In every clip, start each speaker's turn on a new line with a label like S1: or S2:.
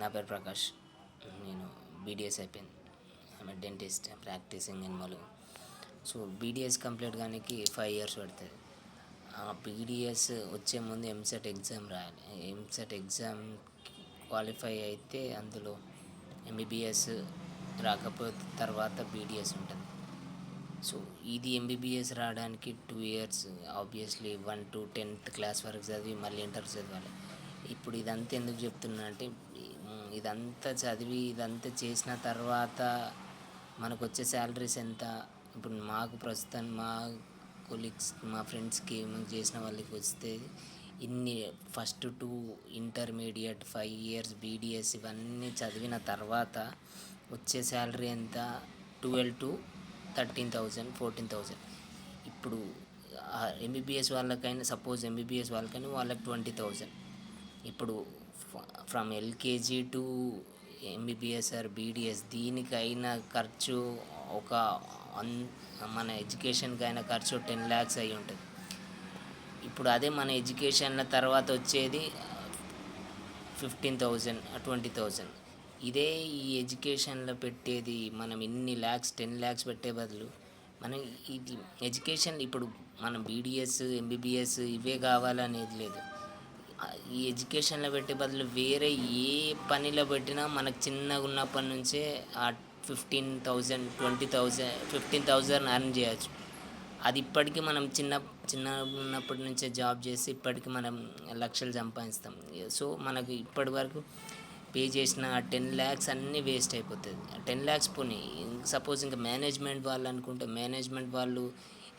S1: నా పేరు ప్రకాష్. నేను బీడీఎస్ అయిపోయింది. I'm dentist practising in Mulugu. So BDS complete కానీ 5 years పడుతుంది. ఆ బీడీఎస్ వచ్చే ముందు ఎంసెట్ ఎగ్జామ్ రాయాలి. ఎంసెట్ ఎగ్జామ్ క్వాలిఫై అయితే అందులో ఎంబీబీఎస్ రాకపోతే తర్వాత బీడీఎస్ ఉంటుంది. సో ఇది ఎంబీబీఎస్ రావడానికి 2 years obviously 1 to 10th class వరకు చదివి మళ్ళీ ఇంటర్ చదవాలి. ఇప్పుడు ఇదంతా ఎందుకు చెప్తున్నా అంటే ఇదంతా చదివి ఇదంతా చేసిన తర్వాత మనకు వచ్చే శాలరీస్ ఎంత. ఇప్పుడు మాకు ప్రస్తుతం మా కొలీగ్స్ మా ఫ్రెండ్స్కి మేము చేసిన వాళ్ళకి వస్తే ఇన్ని ఫస్ట్ 2 ఇంటర్మీడియట్ 5 years బీడీఎస్ ఇవన్నీ చదివిన తర్వాత వచ్చే శాలరీ ఎంత, 12 to 13,000 14,000. ఇప్పుడు ఎంబీబీఎస్ వాళ్ళకైనా సపోజ్ ఎంబీబీఎస్ వాళ్ళకైనా వాళ్ళకి 20,000. ఇప్పుడు from LKG to MBBS or BDS దీనికైన ఖర్చు ఒక మన ఎడ్యుకేషన్కి అయిన ఖర్చు 10 lakhs అయి ఉంటుంది. ఇప్పుడు అదే మన ఎడ్యుకేషన్ల తర్వాత వచ్చేది 15,000 20,000. ఇదే ఈ ఎడ్యుకేషన్లో పెట్టేది మనం ఇన్ని ల్యాక్స్ 10 lakhs పెట్టే బదులు మనం ఇది ఎడ్యుకేషన్ ఇప్పుడు మనం బీడీఎస్ ఎంబీబీఎస్ ఇవే కావాలనేది లేదు. ఈ ఎడ్యుకేషన్లో పెట్టే బదులు వేరే ఏ పనిలో పెట్టినా మనకు చిన్నగా ఉన్నప్పటి నుంచే ఆ 15,000 20,000 15,000 ఎర్న్ చేయొచ్చు. అది ఇప్పటికీ మనం చిన్న ఉన్నప్పటి నుంచే జాబ్ చేసి ఇప్పటికీ మనం లక్షలు సంపాదిస్తాం. సో మనకు ఇప్పటి వరకు పే చేసిన 10 lakhs అన్నీ వేస్ట్ అయిపోతుంది. 10 lakhs పోనీ సపోజ్ ఇంకా మేనేజ్మెంట్ వాళ్ళు అనుకుంటే మేనేజ్మెంట్ వాళ్ళు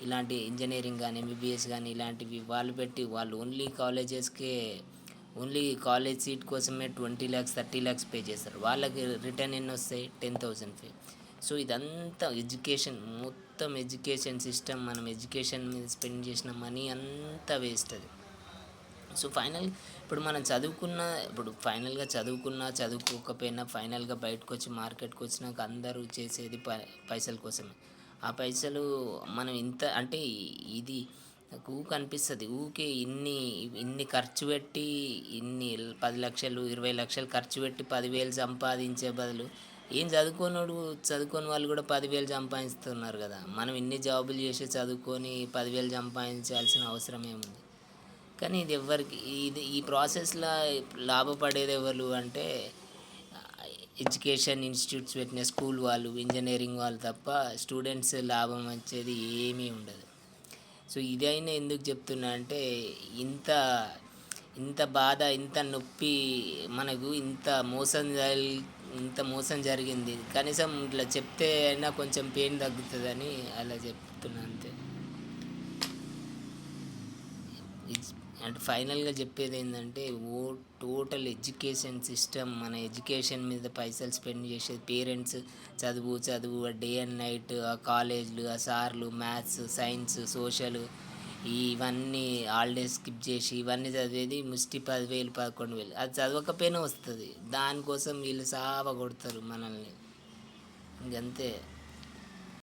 S1: ఇలాంటి ఇంజనీరింగ్ కానీ ఎంబీబీఎస్ కానీ ఇలాంటివి వాళ్ళు పెట్టి వాళ్ళు ఓన్లీ కాలేజ్ సీట్ కోసమే 20 lakhs 30 lakhs పే చేస్తారు. వాళ్ళకి రిటర్న్ ఎన్ని వస్తాయి, 10,000 పే. సో ఇదంతా మొత్తం ఎడ్యుకేషన్ సిస్టమ్ మనం ఎడ్యుకేషన్ మీద స్పెండ్ చేసిన మనీ అంతా వేస్ట్ అది. సో ఇప్పుడు మనం చదువుకోకపోయినా ఫైనల్గా బయటకు వచ్చి మార్కెట్కి వచ్చినాక అందరూ చేసేది పైసల కోసమే. ఆ పైసలు మనం ఇంత అంటే ఇది నాకు అనిపిస్తుంది. ఊకే ఇన్ని ఖర్చు పెట్టి 10 లక్షలు 20 లక్షలు ఖర్చు పెట్టి 10,000 సంపాదించే బదులు చదువుకోని వాళ్ళు కూడా 10,000 సంపాదిస్తున్నారు కదా. మనం ఇన్ని జాబులు చేసి చదువుకొని 10,000 సంపాదించాల్సిన అవసరం ఏముంది. కానీ ఈ ప్రాసెస్లో లాభపడేది ఎవరు అంటే ఎడ్యుకేషన్ ఇన్స్టిట్యూట్స్ పెట్టిన స్కూల్ వాళ్ళు ఇంజనీరింగ్ వాళ్ళు తప్ప స్టూడెంట్స్ లాభం వచ్చేది ఏమీ ఉండదు. సో ఇదైనా ఎందుకు చెప్తున్నా అంటే ఇంత బాధ ఇంత నొప్పి మనకు ఇంత మోసం జరిగింది. కనీసం ఇట్లా చెప్తే అయినా కొంచెం పెయిన్ తగ్గుతుందని అలా చెప్తున్నా అంతే. అంటే ఫైనల్గా చెప్పేది ఏంటంటే టోటల్ ఎడ్యుకేషన్ సిస్టమ్ మన ఎడ్యుకేషన్ మీద పైసలు స్పెండ్ చేసేది పేరెంట్స్. చదువు డే అండ్ నైట్ ఆ కాలేజ్లు ఆ సార్లు మ్యాథ్స్ సైన్స్ సోషల్ ఇవన్నీ హాలిడేస్ స్కిప్ చేసి ఇవన్నీ చదివేది ముష్టి 10,000 11,000. అది చదవకపోయినా వస్తుంది. దానికోసం వీళ్ళు సావ కొడతారు మనల్ని. ఇంకంతే.